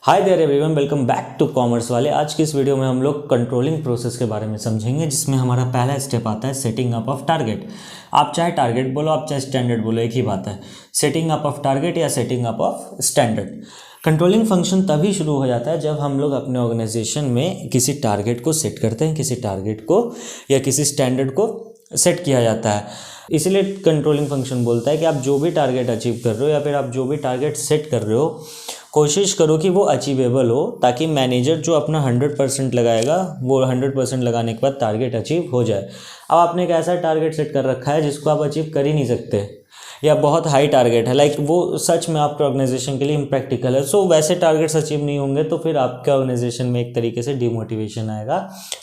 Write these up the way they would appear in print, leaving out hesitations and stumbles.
Hi there everyone, welcome back to commerce वाले। आज की इस वीडियो में हम लोग कंट्रोलिंग प्रोसेस के बारे में समझेंगे, जिसमें हमारा पहला स्टेप आता है सेटिंग अप ऑफ टारगेट। आप चाहे टारगेट बोलो, आप चाहे स्टैंडर्ड बोलो, एक ही बात है, सेटिंग अप ऑफ टारगेट या setting up of standard. Controlling function तभी शुरू हो जाता है जब हम लोग अपने ऑर्गेनाइजेशन में किसी टारगेट को सेट करते हैं, किसी टारगेट को या किसी स्टैंडर्ड को सेट किया जाता है। इसलिए कंट्रोलिंग फंक्शन बोलता है कि आप जो भी टारगेट अचीव कर रहे हो या फिर आप जो भी टारगेट सेट कर रहे हो, कोशिश करो कि वो अचीवेबल हो, ताकि मैनेजर जो अपना 100% लगाएगा वो 100% लगाने के बाद टारगेट अचीव हो जाए। अब आपने एक ऐसा टारगेट सेट कर रखा है जिसको आप अचीव कर ही नहीं सकते, या बहुत हाई टारगेट है, लाइक वो सच में आपके ऑर्गेनाइजेशन के लिए इम्प्रैक्टिकल है। सो वैसे टारगेट्स अचीव नहीं होंगे तो फिर आपके ऑर्गेनाइजेशन में एक तरीके से डिमोटिवेशन आएगा,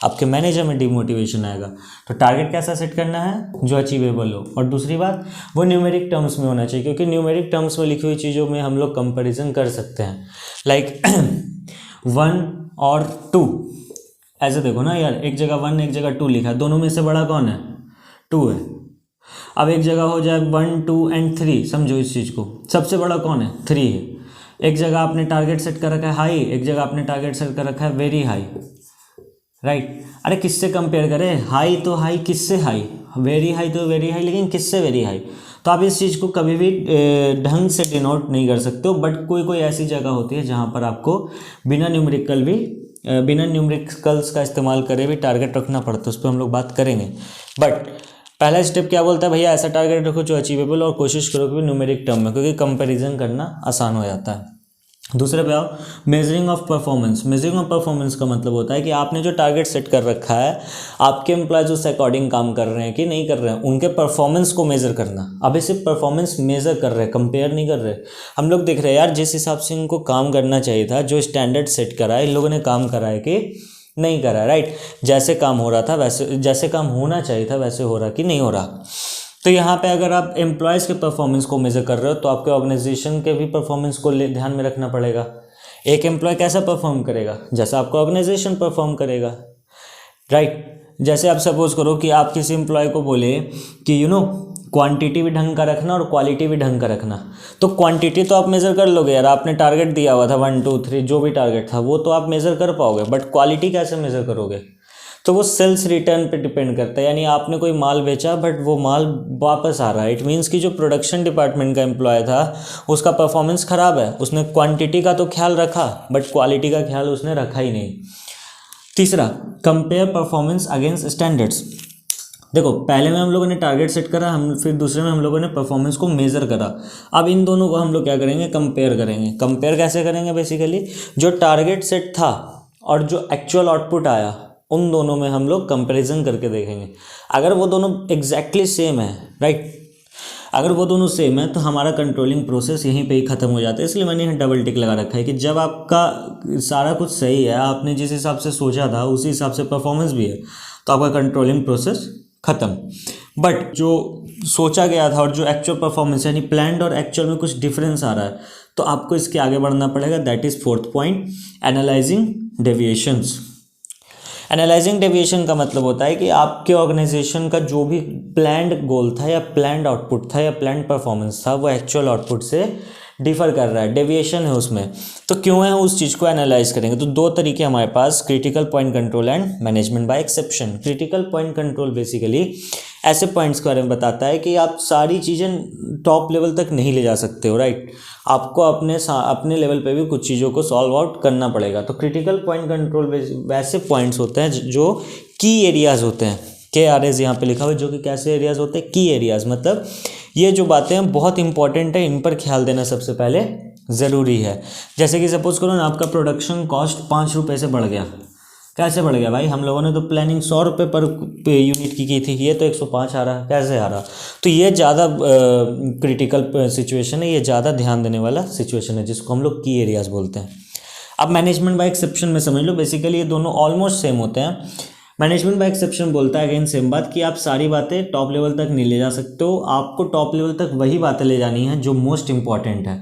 आपके मैनेजर में डिमोटिवेशन आएगा। तो टारगेट कैसा सेट करना है जो अचीवेबल हो, और दूसरी बात वो न्यूमेरिक टर्म्स में होना चाहिए, क्योंकि न्यूमेरिक टर्म्स में लिखी हुई चीज़ों में हम लोग कंपेरिजन कर सकते हैं, लाइक 1 और 2। ऐसे देखो ना यार, एक जगह 1 एक जगह 2 लिखा है, दोनों में से बड़ा कौन है? 2 है। अब एक जगह हो जाए 1, 2 एंड 3, समझो इस चीज़ को, सबसे बड़ा कौन है? 3 है। एक जगह आपने टारगेट सेट कर रखा है हाई, एक जगह आपने टारगेट सेट कर रखा है वेरी हाई, राइट। अरे किससे कंपेयर करें? हाई तो हाई, किससे हाई? वेरी हाई तो वेरी हाई, लेकिन किससे वेरी हाई? तो आप इस चीज़ को कभी भी ढंग से डिनोट नहीं कर सकते हो, बट कोई कोई ऐसी जगह होती है जहाँ पर आपको बिना न्यूमेरिकल्स का इस्तेमाल करे भी टारगेट रखना पड़ता है, उस पर हम लोग बात करेंगे। बट पहला स्टेप क्या बोलता है भैया? ऐसा टारगेट रखो जो अचीवेबल, और कोशिश करो कि न्यूमेरिक टर्म में, क्योंकि कंपैरिजन करना आसान हो जाता है। दूसरे पे आओ, measuring of performance. Measuring of performance का मतलब होता है कि आपने जो टारगेट सेट कर रखा है, आपके एम्प्लॉयज उस अकॉर्डिंग काम कर रहे हैं कि नहीं कर रहे हैं, उनके परफॉर्मेंस को मेजर करना। अभी सिर्फ परफॉर्मेंस मेजर कर रहे हैं, कंपेयर नहीं कर रहे। हम लोग देख रहे हैं यार, जिस हिसाब से इनको काम करना चाहिए था, जो स्टैंडर्ड सेट करा है, इन लोगों ने काम करा है कि नहीं करा है, राइट। जैसे काम हो रहा था वैसे, जैसे काम होना चाहिए था वैसे हो रहा कि नहीं हो रहा। तो यहाँ पे अगर आप एम्प्लॉयज़ के परफॉर्मेंस को मेजर कर रहे हो तो आपके ऑर्गेनाइजेशन के भी परफॉर्मेंस को ध्यान में रखना पड़ेगा। एक एम्प्लॉय कैसा परफॉर्म करेगा? जैसा आपका ऑर्गेनाइजेशन परफॉर्म करेगा, राइट। जैसे आप सपोज करो कि आप किसी एम्प्लॉय को बोले कि क्वांटिटी भी ढंग का रखना और क्वालिटी भी ढंग का रखना। तो क्वांटिटी तो आप मेज़र कर लोगे यार, आपने टारगेट दिया हुआ था 1, 2, 3, जो भी टारगेट था वो तो आप मेज़र कर पाओगे, बट क्वालिटी कैसे मेज़र करोगे? तो वो सेल्स रिटर्न पे डिपेंड करता है। यानी आपने कोई माल बेचा बट वो माल वापस आ रहा है, इट मीन्स कि जो प्रोडक्शन डिपार्टमेंट का एम्प्लॉय था उसका परफॉर्मेंस ख़राब है। उसने क्वांटिटी का तो ख्याल रखा बट क्वालिटी का ख्याल उसने रखा ही नहीं। तीसरा, कंपेयर परफॉर्मेंस अगेंस्ट स्टैंडर्ड्स। देखो, पहले में हम लोगों ने टारगेट सेट करा, फिर दूसरे में हम लोगों ने परफॉर्मेंस को मेज़र करा। अब इन दोनों को हम लोग क्या करेंगे? कंपेयर करेंगे। कंपेयर कैसे करेंगे? बेसिकली जो टारगेट सेट था और जो एक्चुअल आउटपुट आया, उन दोनों में हम लोग कंपैरिजन करके देखेंगे। अगर वो दोनों एग्जैक्टली सेम है, राइट, अगर वो दोनों सेम है तो हमारा कंट्रोलिंग प्रोसेस यहीं पे ही ख़त्म हो जाता है। इसलिए मैंने यहाँ डबल टिक लगा रखा है कि जब आपका सारा कुछ सही है, आपने जिस हिसाब से सोचा था उसी हिसाब से परफॉर्मेंस भी है, तो आपका कंट्रोलिंग प्रोसेस ख़त्म। बट जो सोचा गया था और जो एक्चुअल परफॉर्मेंस, यानी प्लान्ड और एक्चुअल में कुछ डिफरेंस आ रहा है, तो आपको इसके आगे बढ़ना पड़ेगा। That is 4th point, analysing deviations. Analysing deviation का मतलब होता है कि आपके ऑर्गेनाइजेशन का जो भी प्लान्ड गोल था या प्लान्ड आउटपुट था या प्लान्ड परफॉर्मेंस था, वो एक्चुअल आउटपुट से डिफर कर रहा है, डेविएशन है उसमें। तो क्यों है, उस चीज़ को एनालाइज करेंगे। तो दो तरीके हमारे पास, critical point control and management by exception. Critical point control basically ऐसे पॉइंट्स के बारे में बताता है कि आप सारी चीज़ें टॉप लेवल तक नहीं ले जा सकते हो, राइट। आपको अपने लेवल पे भी कुछ चीज़ों को सॉल्व आउट करना पड़ेगा। तो क्रिटिकल पॉइंट कंट्रोल वैसे पॉइंट्स होते हैं जो की एरियाज़ होते हैं, KRAs यहाँ पे लिखा हुआ है, जो कि कैसे एरियाज़ होते हैं? की एरियाज़। मतलब ये जो बातें हैं बहुत इंपॉर्टेंट है, इन पर ख्याल देना सबसे पहले ज़रूरी है। जैसे कि सपोज करो ना, आपका प्रोडक्शन कॉस्ट 5 रुपये से बढ़ गया। कैसे बढ़ गया भाई? हम लोगों ने तो प्लानिंग 100 रुपये पर यूनिट की थी, ये तो 105 आ रहा, कैसे आ रहा? तो ये ज़्यादा क्रिटिकल सिचुएशन है, ये ज़्यादा ध्यान देने वाला सिचुएशन है, जिसको हम लोग की एरियाज़ बोलते हैं। अब मैनेजमेंट बाय एक्सेप्शन में समझ लो, बेसिकली ये दोनों ऑलमोस्ट सेम होते हैं। मैनेजमेंट बाय एक्सेप्शन बोलता है अगेन सेम बात, कि आप सारी बातें टॉप लेवल तक नहीं ले जा सकते हो। आपको टॉप लेवल तक वही बातें ले जानी है जो मोस्ट इंपॉर्टेंट है।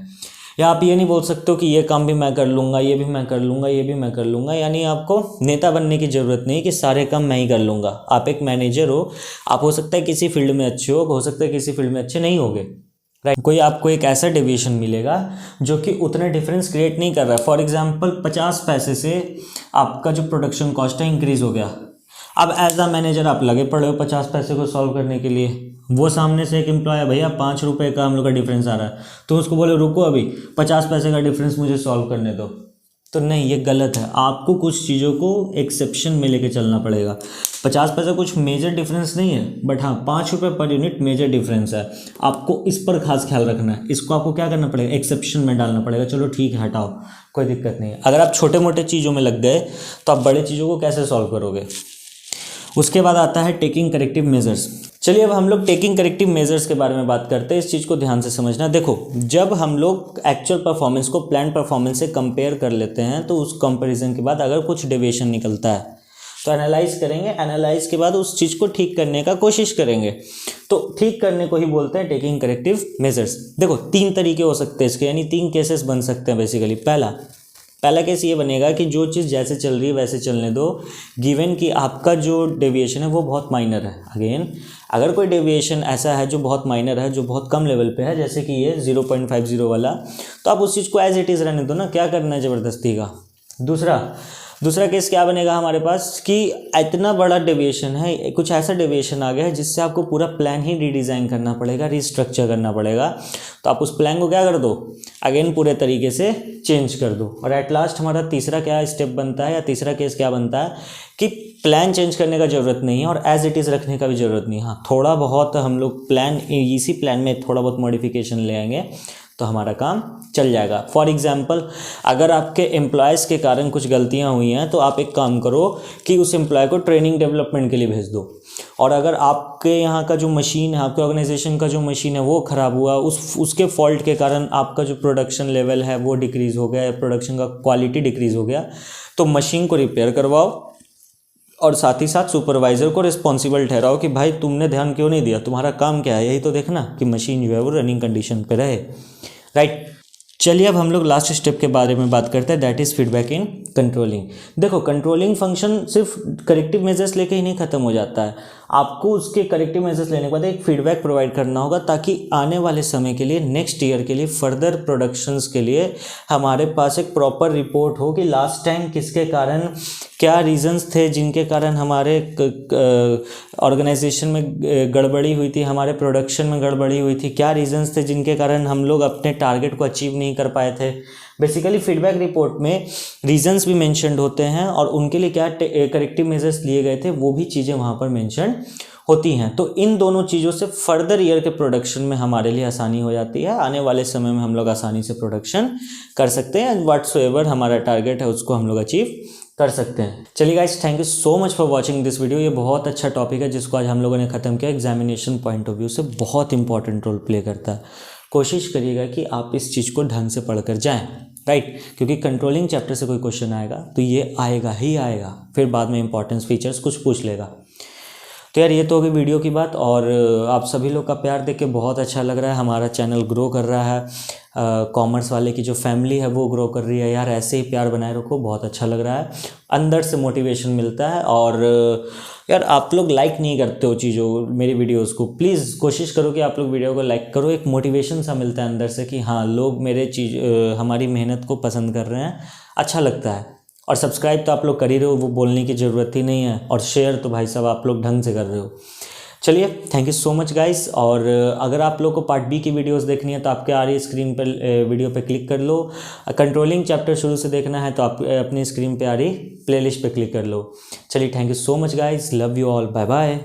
या आप ये नहीं बोल सकते हो कि ये काम भी मैं कर लूँगा, ये भी मैं कर लूँगा, ये भी मैं कर लूँगा। यानी आपको नेता बनने की ज़रूरत नहीं कि सारे काम मैं ही कर लूँगा। आप एक मैनेजर हो, आप हो सकता है किसी फील्ड में अच्छे हो सकता है किसी फील्ड में अच्छे नहीं होगे, राइट। कोई आपको एक ऐसा डेविएशन मिलेगा जो कि उतना डिफरेंस क्रिएट नहीं कर रहा है। फॉर एग्जांपल 50 पैसे से आपका जो प्रोडक्शन कॉस्ट है इंक्रीज हो गया। अब एज अ मैनेजर आप लगे पड़े हो 50 पैसे को सॉल्व करने के लिए। वो सामने से एक एम्प्लॉय है, भैया 5 रुपये का हम लोग का डिफरेंस आ रहा है, तो उसको बोले रुको अभी 50 पैसे का डिफरेंस मुझे सॉल्व करने दो, तो नहीं, ये गलत है। आपको कुछ चीज़ों को एक्सेप्शन में लेके चलना पड़ेगा। 50 पैसा कुछ मेजर डिफरेंस नहीं है, बट हाँ 5 रुपये पर यूनिट मेजर डिफरेंस है। आपको इस पर खास ख्याल रखना है। इसको आपको क्या करना पड़ेगा, एक्सेप्शन में डालना पड़ेगा। चलो ठीक है, हटाओ, कोई दिक्कत नहीं है। अगर आप छोटे मोटे चीज़ों में लग गए तो आप बड़े चीज़ों को कैसे सॉल्व करोगे। उसके बाद आता है टेकिंग करेक्टिव मेजर्स। चलिए अब हम लोग टेकिंग करेक्टिव मेजर्स के बारे में बात करते हैं। इस चीज़ को ध्यान से समझना। देखो, जब हम लोग एक्चुअल परफॉर्मेंस को प्लान परफॉर्मेंस से कंपेयर कर लेते हैं तो उस कंपैरिजन के बाद अगर कुछ डेविएशन निकलता है तो एनालाइज करेंगे। एनालाइज के बाद उस चीज़ को ठीक करने का कोशिश करेंगे। तो ठीक करने को ही बोलते हैं टेकिंग करेक्टिव मेजर्स। देखो 3 तरीके हो सकते हैं इसके, यानी 3 केसेस बन सकते हैं बेसिकली। पहला केस ये बनेगा कि जो चीज़ जैसे चल रही है वैसे चलने दो, गिवन कि आपका जो डेविएशन है वो बहुत माइनर है। अगेन, अगर कोई डेविएशन ऐसा है जो बहुत माइनर है, जो बहुत कम लेवल पे है, जैसे कि ये 0.50 वाला, तो आप उस चीज़ को एज इट इज़ रहने दो ना, क्या करना है ज़बरदस्ती का। दूसरा केस क्या बनेगा हमारे पास कि इतना बड़ा डेविएशन है, कुछ ऐसा डेविएशन आ गया है जिससे आपको पूरा प्लान ही रीडिज़ाइन करना पड़ेगा, रीस्ट्रक्चर करना पड़ेगा। तो आप उस प्लान को क्या कर दो, अगेन पूरे तरीके से चेंज कर दो। और एट लास्ट हमारा तीसरा क्या स्टेप बनता है, या तीसरा केस क्या बनता है कि प्लान चेंज करने का ज़रूरत नहीं है और एज इट इज़ रखने का भी ज़रूरत नहीं है। हाँ, थोड़ा बहुत हम लोग इसी प्लान में थोड़ा बहुत मॉडिफिकेशन ले आएंगे तो हमारा काम चल जाएगा। फॉर एग्जांपल, अगर आपके एम्प्लॉयज़ के कारण कुछ गलतियां हुई हैं तो आप एक काम करो कि उस एम्प्लॉय को ट्रेनिंग डेवलपमेंट के लिए भेज दो। और अगर आपके यहाँ का जो मशीन है, आपके ऑर्गेनाइजेशन का जो मशीन है वो ख़राब हुआ, उसके फॉल्ट के कारण आपका जो प्रोडक्शन लेवल है वो डिक्रीज़ हो गया, या प्रोडक्शन का क्वालिटी डिक्रीज़ हो गया, तो मशीन को रिपेयर करवाओ और साथ ही साथ सुपरवाइज़र को रिस्पॉन्सिबल ठहराओ कि भाई तुमने ध्यान क्यों नहीं दिया, तुम्हारा काम क्या है, यही तो देखना कि मशीन जो है वो रनिंग कंडीशन पे रहे। राइट। चलिए अब हम लोग लास्ट स्टेप के बारे में बात करते हैं, that is feedback in controlling. देखो, कंट्रोलिंग फंक्शन सिर्फ करेक्टिव मेजर्स लेके ही नहीं खत्म हो जाता है। आपको उसके करेक्टिव मेजर्स लेने के बाद एक फीडबैक प्रोवाइड करना होगा, ताकि आने वाले समय के लिए, नेक्स्ट ईयर के लिए, फर्दर प्रोडक्शंस के लिए हमारे पास एक प्रॉपर रिपोर्ट हो कि लास्ट टाइम किसके कारण, क्या रीजंस थे जिनके कारण हमारे ऑर्गेनाइजेशन में गड़बड़ी हुई थी, हमारे प्रोडक्शन में गड़बड़ी हुई थी, क्या रीजंस थे जिनके कारण हम लोग अपने टारगेट को अचीव नहीं कर पाए थे। बेसिकली फीडबैक रिपोर्ट में रीजंस भी मेंशन्ड होते हैं और उनके लिए क्या करेक्टिव मेजर्स लिए गए थे वो भी चीज़ें वहाँ पर मेंशन होती हैं। तो इन दोनों चीज़ों से फर्दर ईयर के प्रोडक्शन में हमारे लिए आसानी हो जाती है। आने वाले समय में हम लोग आसानी से प्रोडक्शन कर सकते हैं, व्हाटसोएवर हमारा टारगेट है उसको हम लोग अचीव कर सकते हैं। चलिए guys, thank you so much for watching this video. ये बहुत अच्छा टॉपिक है जिसको आज हम लोगों ने ख़त्म किया। एग्जामिनेशन पॉइंट ऑफ व्यू से बहुत इंपॉर्टेंट रोल प्ले करता है। कोशिश करिएगा कि आप इस चीज़ को ढंग से पढ़ कर जाएँ, राइट, क्योंकि कंट्रोलिंग चैप्टर से कोई क्वेश्चन आएगा तो ये आएगा ही आएगा, फिर बाद में इंपॉर्टेंस फीचर्स कुछ पूछ लेगा। तो यार ये तो होगी वीडियो की बात, और आप सभी लोग का प्यार देख के बहुत अच्छा लग रहा है। हमारा चैनल ग्रो कर रहा है, कॉमर्स वाले की जो फैमिली है वो ग्रो कर रही है। यार ऐसे ही प्यार बनाए रखो, बहुत अच्छा लग रहा है, अंदर से मोटिवेशन मिलता है। और यार आप लोग लाइक नहीं करते हो चीज़ों, मेरी वीडियोस को, प्लीज़ कोशिश करो कि आप लोग वीडियो को लाइक करो। एक मोटिवेशन सा मिलता है अंदर से कि हाँ, लोग हमारी मेहनत को पसंद कर रहे हैं, अच्छा लगता है। और सब्सक्राइब तो आप लोग कर ही रहे हो, वो बोलने की ज़रूरत ही नहीं है। और शेयर तो भाई साहब आप लोग ढंग से कर रहे हो। चलिए, thank you so much guys. और अगर आप लोग को पार्ट बी की वीडियोस देखनी है तो आपके आ रही स्क्रीन पर वीडियो पे क्लिक कर लो। कंट्रोलिंग चैप्टर शुरू से देखना है तो आप अपनी स्क्रीन पे आ रही प्लेलिस्ट पे क्लिक कर लो। चलिए, thank you so much guys, love you all, bye bye.